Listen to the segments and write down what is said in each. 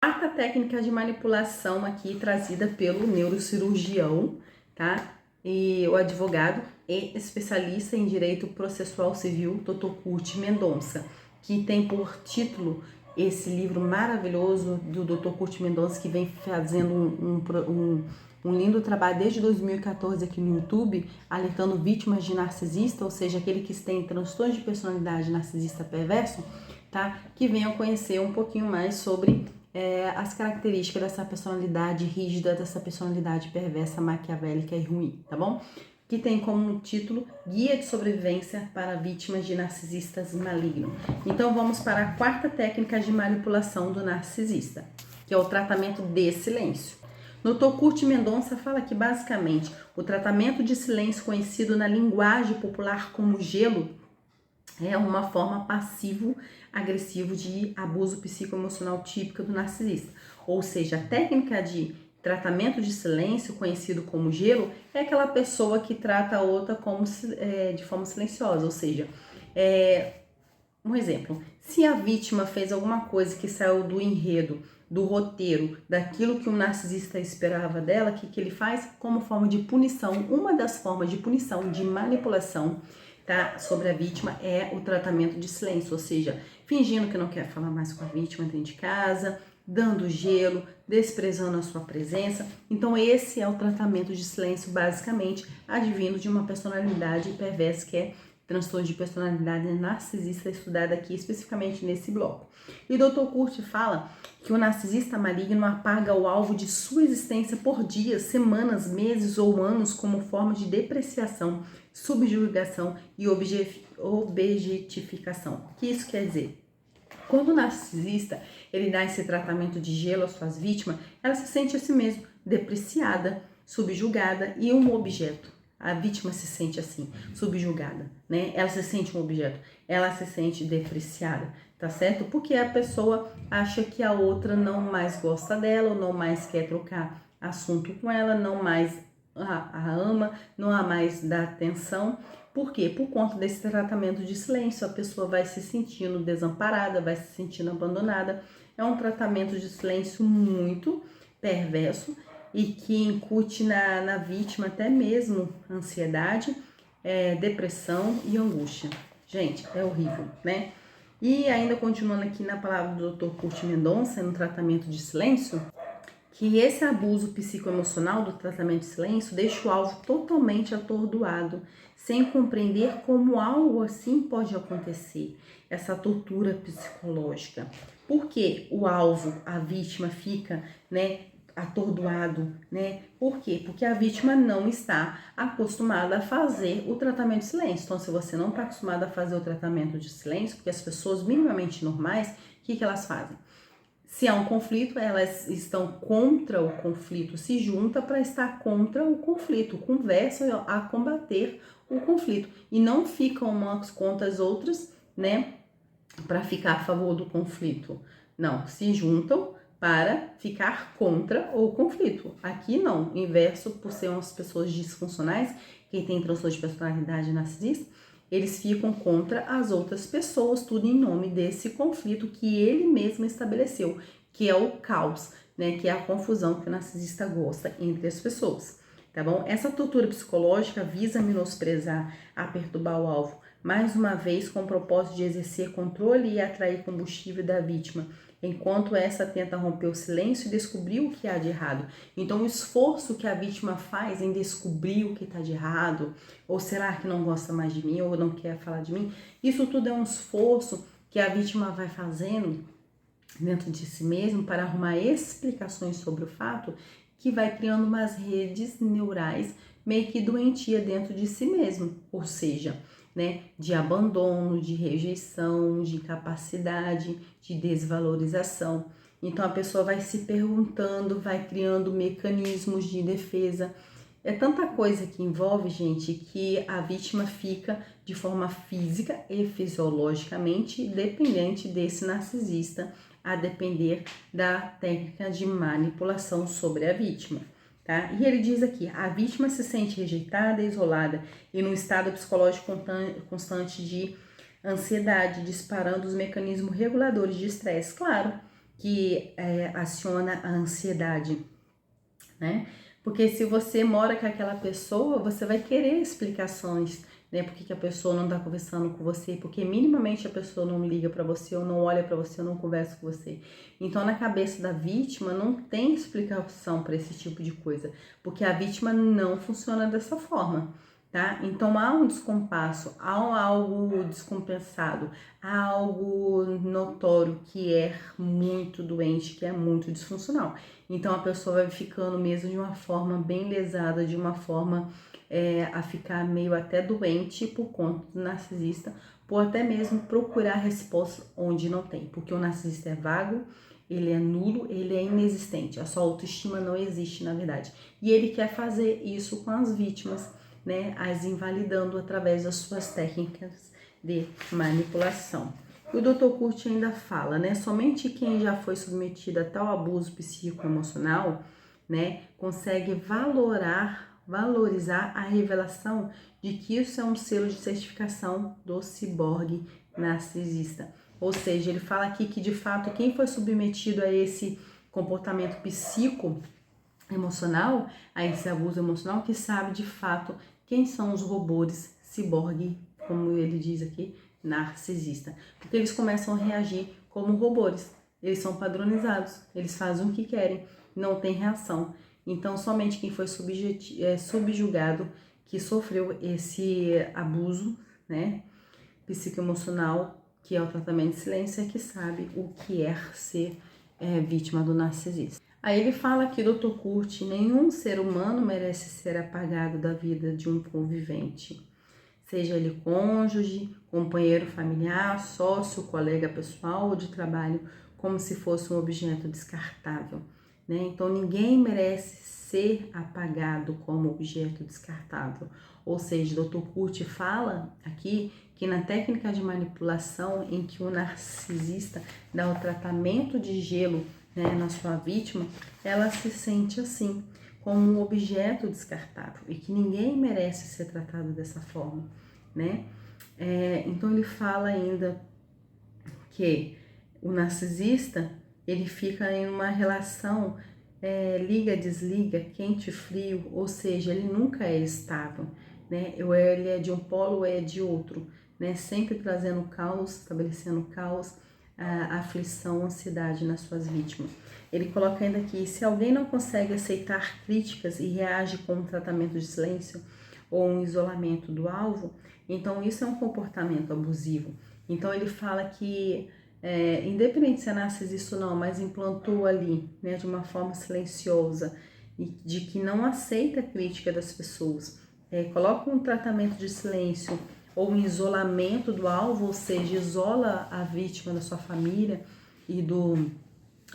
Quarta técnica de manipulação aqui trazida pelo neurocirurgião, tá? E o advogado e especialista em direito processual civil, Dr. Kurt Mendonça, que tem por título esse livro maravilhoso do Dr. Kurt Mendonça, que vem fazendo um lindo trabalho desde 2014 aqui no YouTube, alertando vítimas de narcisista, ou seja, aquele que tem transtorno de personalidade narcisista perverso, tá? Que venham conhecer um pouquinho mais sobre as características dessa personalidade rígida, dessa personalidade perversa, maquiavélica e ruim, tá bom? Que tem como título Guia de Sobrevivência para Vítimas de Narcisistas Malignos. Então vamos para a quarta técnica de manipulação do narcisista, que é o tratamento de silêncio. Dr. Kurt Mendonça fala que basicamente o tratamento de silêncio, conhecido na linguagem popular como gelo, é uma forma passivo-agressivo de abuso psicoemocional típica do narcisista. Ou seja, a técnica de tratamento de silêncio, conhecido como gelo, é aquela pessoa que trata a outra de forma silenciosa. Ou seja, um exemplo, se a vítima fez alguma coisa que saiu do enredo, do roteiro, daquilo que o narcisista esperava dela, o que ele faz? Como forma de punição, uma das formas de punição, de manipulação, tá, sobre a vítima é o tratamento de silêncio, ou seja, fingindo que não quer falar mais com a vítima dentro de casa, dando gelo, desprezando a sua presença. Então esse é o tratamento de silêncio, basicamente, advindo de uma personalidade perversa, que é transtorno de personalidade narcisista, estudado aqui especificamente nesse bloco. E o Dr. Kurt fala que o narcisista maligno apaga o alvo de sua existência por dias, semanas, meses ou anos como forma de depreciação, subjugação e objetificação. O que isso quer dizer? Quando o narcisista ele dá esse tratamento de gelo às suas vítimas, ela se sente assim mesmo, depreciada, subjugada e um objeto. A vítima se sente assim, subjugada, né? Ela se sente um objeto, ela se sente depreciada, tá certo? Porque a pessoa acha que a outra não mais gosta dela, ou não mais quer trocar assunto com ela, não mais a ama, não a mais dá atenção. Por quê? Por conta desse tratamento de silêncio, a pessoa vai se sentindo desamparada, vai se sentindo abandonada. É um tratamento de silêncio muito perverso e que incute na vítima até mesmo ansiedade, depressão e angústia. Gente, é horrível, né? E ainda continuando aqui na palavra do Dr. Kurt Mendonça, no tratamento de silêncio, que esse abuso psicoemocional do tratamento de silêncio deixa o alvo totalmente atordoado, sem compreender como algo assim pode acontecer, essa tortura psicológica. Porque o alvo, a vítima, fica, atordoado, né? Por quê? Porque a vítima não está acostumada a fazer o tratamento de silêncio. Então, se você não está acostumada a fazer o tratamento de silêncio, porque as pessoas minimamente normais, o que elas fazem? Se há um conflito, elas estão contra o conflito, se juntam para estar contra o conflito, conversam a combater o conflito e não ficam umas contra as outras, né, para ficar a favor do conflito. Não, se juntam para ficar contra o conflito. Aqui não, inverso, por ser umas pessoas disfuncionais, quem tem transtorno de personalidade narcisista, eles ficam contra as outras pessoas, tudo em nome desse conflito que ele mesmo estabeleceu, que é o caos, né? Que é a confusão que o narcisista gosta entre as pessoas, tá bom? Essa tortura psicológica visa menosprezar, a perturbar o alvo, mais uma vez com o propósito de exercer controle e atrair combustível da vítima, enquanto essa tenta romper o silêncio e descobrir o que há de errado. Então, o esforço que a vítima faz em descobrir o que está de errado, ou será que não gosta mais de mim, ou não quer falar de mim, isso tudo é um esforço que a vítima vai fazendo dentro de si mesmo para arrumar explicações sobre o fato, que vai criando umas redes neurais meio que doentia dentro de si mesmo, ou seja, né, de abandono, de rejeição, de incapacidade, de desvalorização. Então a pessoa vai se perguntando, vai criando mecanismos de defesa. É tanta coisa que envolve, gente, que a vítima fica de forma física e fisiologicamente dependente desse narcisista, a depender da técnica de manipulação sobre a vítima. Tá? E ele diz aqui, a vítima se sente rejeitada, isolada e num estado psicológico constante de ansiedade, disparando os mecanismos reguladores de estresse. Claro que aciona a ansiedade, né? Porque se você mora com aquela pessoa, você vai querer explicações, né? Por que a pessoa não tá conversando com você, porque minimamente a pessoa não liga para você, ou não olha para você, ou não conversa com você. Então, na cabeça da vítima, não tem explicação para esse tipo de coisa, porque a vítima não funciona dessa forma. Tá? Então há um descompasso, há algo descompensado, há algo notório que é muito doente, que é muito disfuncional. Então a pessoa vai ficando mesmo de uma forma bem lesada, de uma forma a ficar meio até doente por conta do narcisista, por até mesmo procurar resposta onde não tem, porque o narcisista é vago, ele é nulo, ele é inexistente, a sua autoestima não existe na verdade. E ele quer fazer isso com as vítimas, né, as invalidando através das suas técnicas de manipulação. O Dr. Kurt ainda fala, né, somente quem já foi submetido a tal abuso psicoemocional, né, consegue valorizar a revelação de que isso é um selo de certificação do ciborgue narcisista. Ou seja, ele fala aqui que de fato quem foi submetido a esse comportamento psicoemocional, a esse abuso emocional, que sabe de fato quem são os robôs ciborgue, como ele diz aqui, narcisista. Porque eles começam a reagir como robôs. Eles são padronizados, eles fazem o que querem, não tem reação. Então, somente quem foi subjugado, que sofreu esse abuso, né, psicoemocional, que é o tratamento de silêncio, é que sabe o que é ser vítima do narcisista. Aí ele fala aqui, Dr. Kurt, nenhum ser humano merece ser apagado da vida de um convivente, seja ele cônjuge, companheiro familiar, sócio, colega pessoal ou de trabalho, como se fosse um objeto descartável, né? Então ninguém merece ser apagado como objeto descartável. Ou seja, Dr. Kurt fala aqui que na técnica de manipulação em que o narcisista dá o tratamento de gelo, né, na sua vítima, ela se sente assim, como um objeto descartável e que ninguém merece ser tratado dessa forma, né? Então ele fala ainda que o narcisista, ele fica em uma relação liga-desliga, quente-frio, ou seja, ele nunca é estável, né? Ou ele é de um polo ou é de outro, né? Sempre trazendo caos, estabelecendo caos, aflição, ansiedade nas suas vítimas. Ele coloca ainda aqui, se alguém não consegue aceitar críticas e reage com um tratamento de silêncio ou um isolamento do alvo, então isso é um comportamento abusivo. Então ele fala que, independente se é narcisista ou não, mas implantou ali, né, de uma forma silenciosa, e de que não aceita a crítica das pessoas, coloca um tratamento de silêncio ou um isolamento do alvo, ou seja, isola a vítima da sua família e do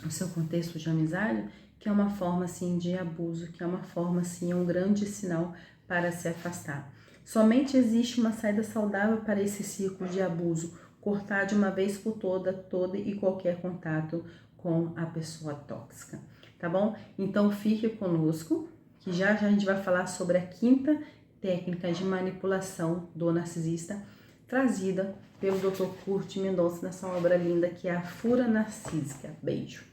seu contexto de amizade, que é uma forma assim de abuso, que é uma forma assim, é um grande sinal para se afastar. Somente existe uma saída saudável para esse ciclo de abuso, cortar de uma vez por todo e qualquer contato com a pessoa tóxica, tá bom? Então fique conosco, que já a gente vai falar sobre a quinta técnica de manipulação do narcisista, trazida pelo Dr. Kurt Mendonça nessa obra linda que é a Fura Narcísica. Beijo!